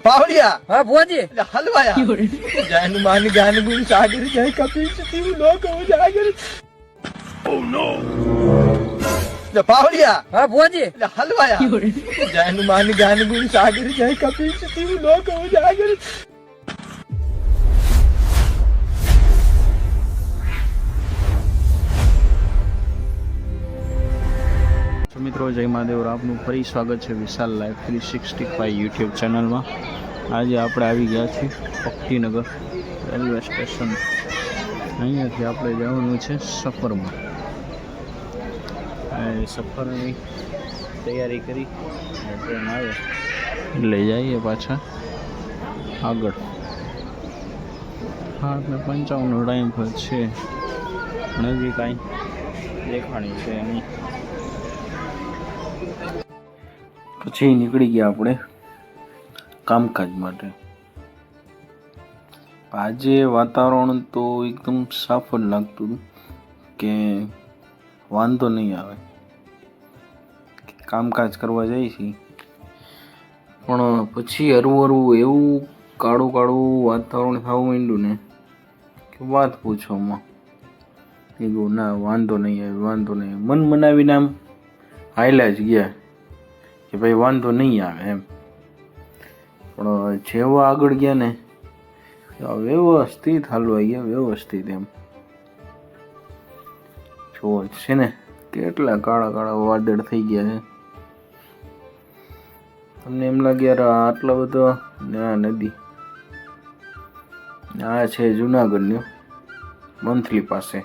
પાવડિયા હા ભોજી હલવાયા જાન માન ગાન ગુણ સાગર જય કપિલ શિવ લોક ઉજાગર પાવડિયા હા ભોજી હલવાયા જાન માન ગાન ગુણ સાગર જય કપિલ શિવ લોક ઉજાગર મિત્રો જય મહાદેવ, આપનું ફરી સ્વાગત છે વિશાલ લાઈફ 365 યુટ્યુબ ચેનલમાં। આજે આપણે આવી ગયા છીએ ભક્તિનગર રેલવે સ્ટેશન। અહીંયાથી આપણે જવાનું છે સફરમાં। સફરની તૈયારી કરી ટ્રેન આવે એટલે જઈએ પાછા આગળ। 8:55 ટાઈમ પર છે પણ હજી કાંઈ દેખાણી છે નહીં। પછી નીકળી ગયા આપણે કામકાજ માટે। આજે વાતાવરણ તો એકદમ સાફ જ લાગતું કે વાંધો નહીં આવે, કામકાજ કરવા જઈએ છીએ। પણ પછી હરવું એવું કાળું વાતાવરણ થવા માંડ્યું ને કે વાત પૂછવામાં। કીધું ના વાંધો નહીં આવે, મન મનાવીને આમ હાલ્યા જ ગયા કે ભાઈ વાંધો નહીં આવે એમ। પણ જેવા આગળ ગયા ને વ્યવસ્થિત હાલવા ગયા, વ્યવસ્થિત એમ। જો છે ને કેટલા કાળા વાદળ થઈ ગયા છે। તમને એમ લાગે યાર આટલા બધા આ નદી આ છે જુનાગઢની મંથલી પાસે,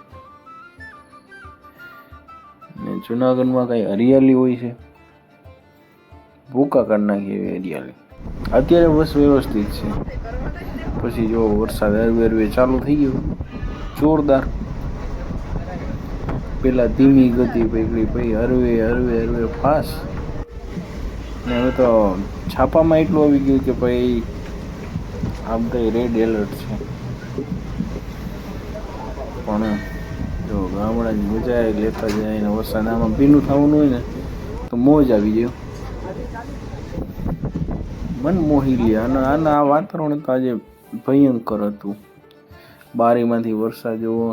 ને જુનાગઢમાં કઈ હરિયાળી હોય છે, ભૂકા કાઢ નાખી એવી હરિયાળી। અત્યારે બસ વ્યવસ્થિત છે, પછી જો વરસાદ હરવે ચાલુ થઈ ગયો જોરદાર। પેલા ધીમી ગતિ પકડી, પછી હરવે ફાસ્ટ, ને હવે તો છાપામાં એટલું આવી ગયું કે ભાઈ આમ તો રેડ એલર્ટ છે। પણ જો ગામડાની મજા લેતા જાય ને વરસાદ આમાં ભીનું થવાનું હોય ને તો મોજ આવી જાય, મન મોહી લે। અને આના આ વાતાવરણ તો આજે ભયંકર હતું। બારીમાંથી વરસાદ જોવો,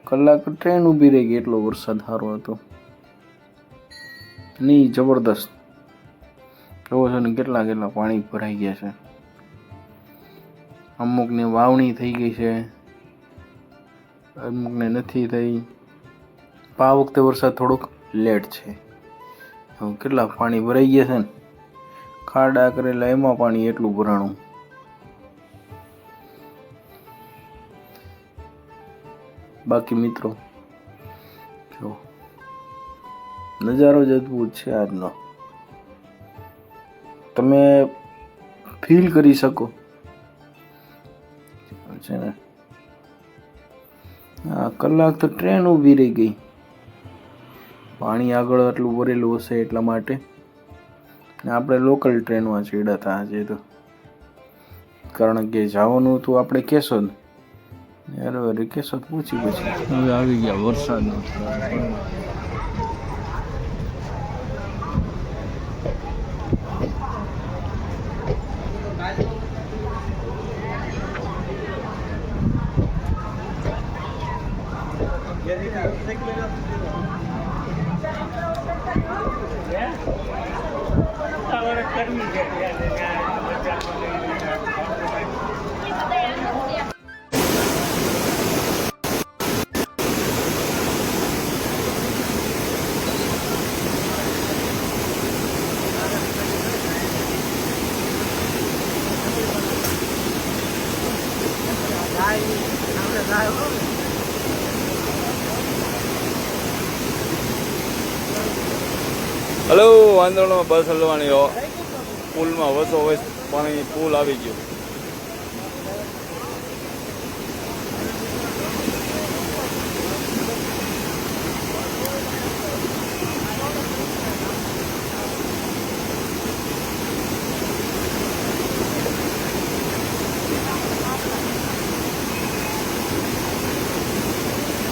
કલાક ટ્રેન ઊભી રહી ગઈ, એટલો વરસાદ સારો હતો નહીં, જબરદસ્ત। જોવો છો ને કેટલા પાણી ભરાઈ ગયા છે। અમુકને વાવણી થઈ ગઈ છે, અમુકને નથી થઈ। આ વખતે વરસાદ થોડોક લેટ છે। કેટલા પાણી ભરાઈ ગયા છે ને, ખાડા કરેલા એમાં પાણી એટલું ભરાણું। બાકી મિત્રો જો નજારો જ અદભુત છે આજનો, તમે ફીલ કરી શકો છે ને। આ કલાક તો ટ્રેન ઊભી રહી ગઈ, પાણી આગળ આટલું ભરેલું હશે એટલા માટે। આપણે લોકલ ટ્રેનમાં ચડ્યા હતા આજે તો, કારણ કે જવાનું હતું આપણે કેશોદ, યાર કેશોદ પૂછી હવે આવી ગયા વરસાદનો। હલો, આંદોલનમાં બસ હલવાની હો, પુલમાં વસો વસ પાણી પુલ આવી ગયો।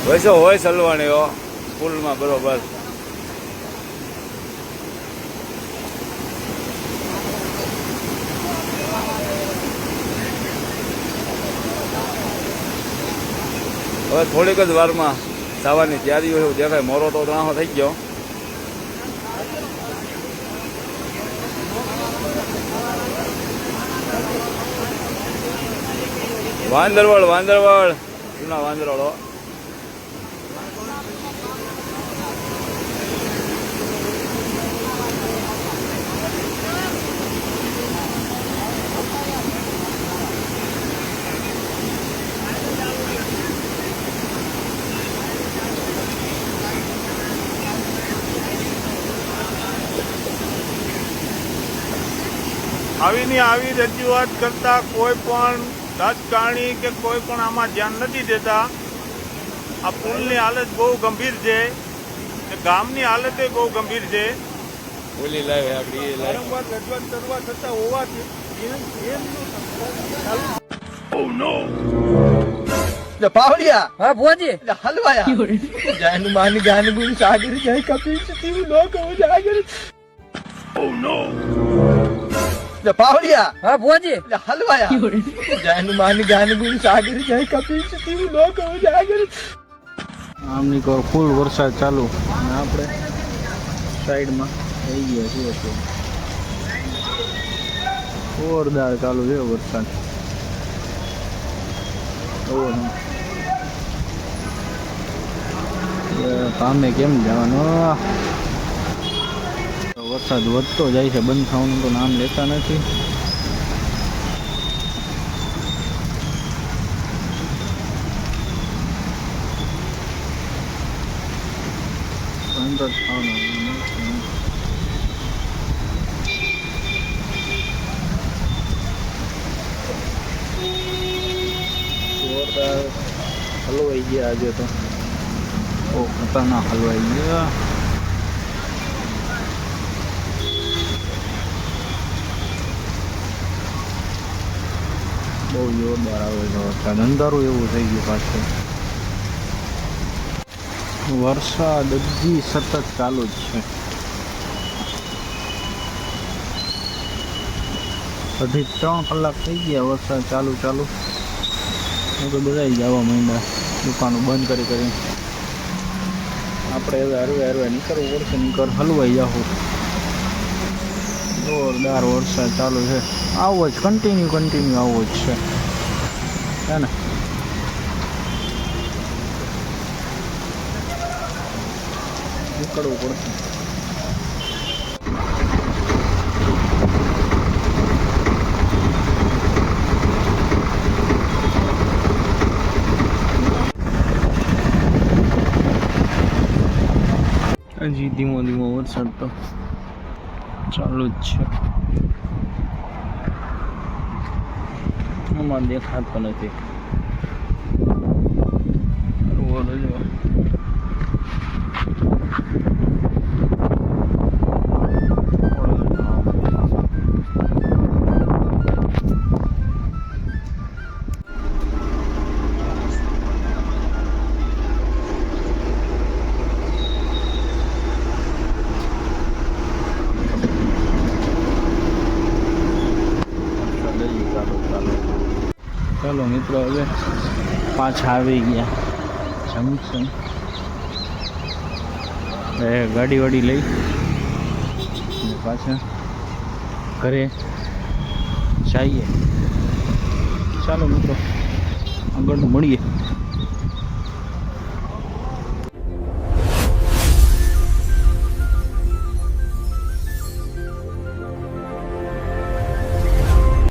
વસો હોય હલવાની હો પુલમાં બરોબર। હવે થોડીક જ વારમાં જવાની તૈયારીઓ એવું દેખાય. મોરો તો ત્રાણો થઈ ગયો. વાંદરવડ જૂના વાંદરવડો. આવીની આવી રજૂઆત કરતા કોઈ પણ રાજકારણી કે કોઈ પણ આમાં ધ્યાન નથી દેતા. આ પુલની હાલત બહુ ગંભીર છે, ગામની હાલત બહુ ગંભીર છે. ઓલી લાવે આગળ એ લાવે. વારંવાર રજૂઆત કરવા છતાં હોવાથી પાવડિયા હા ભુવાજી હલવાયા જય હનુમાન જ્ઞાન ગુણ સાગર જય કપીશ તિહુ લોક ઉજાગર. પાવડિયા હા ભુવાજી હલવાયા જય હનુમાન જ્ઞાન ગુણ સાગર જય કપીશ તિહુ લોક ઉજાગર. આમની કોર ફૂલ વરસાદ ચાલુ અને આપણે સાઈડમાં થઈ ગયા છીએ તો જોરદાર ચાલુ છે વરસાદ. કામે કેમ જવાનું? વરસાદ વધતો જાય છે, બંધ થવાનું તો નામ લેતા નથી. બંધ જ થવાનું જોરદાર હલવાઈ ગયા આજે તો. ઓ ખતરનાક હલવાઈ ગયા. બહુ જોરદાર આવે છે વરસાદ. અંધારું એવું થઈ ગયું પાછું. વરસાદ હજી સતત ચાલુ જ છે. 2.5 કલાક થઈ ગયા વરસાદ ચાલુ. તો બધા જવા માંડ્યા દુકાનો બંધ કરી. આપણે હવે હરવે નીકળવું પડશે. હલવાઈ જાઉં. જોરદાર વરસાદ ચાલુ છે. આવો જ કન્ટિન્યુ આવો જ છે ને. નીકળવું પડશે. હજી ધીમો વરસાદ તો ચાલુ જ છે. આમાં દેખાતો નથી. ચાલો મિત્રો, હવે પાછા આવી ગયા જંકશન. ગાડી લઈ પાછા ઘરે જઈએ. ચાલો મિત્રો, આગળ મળીએ.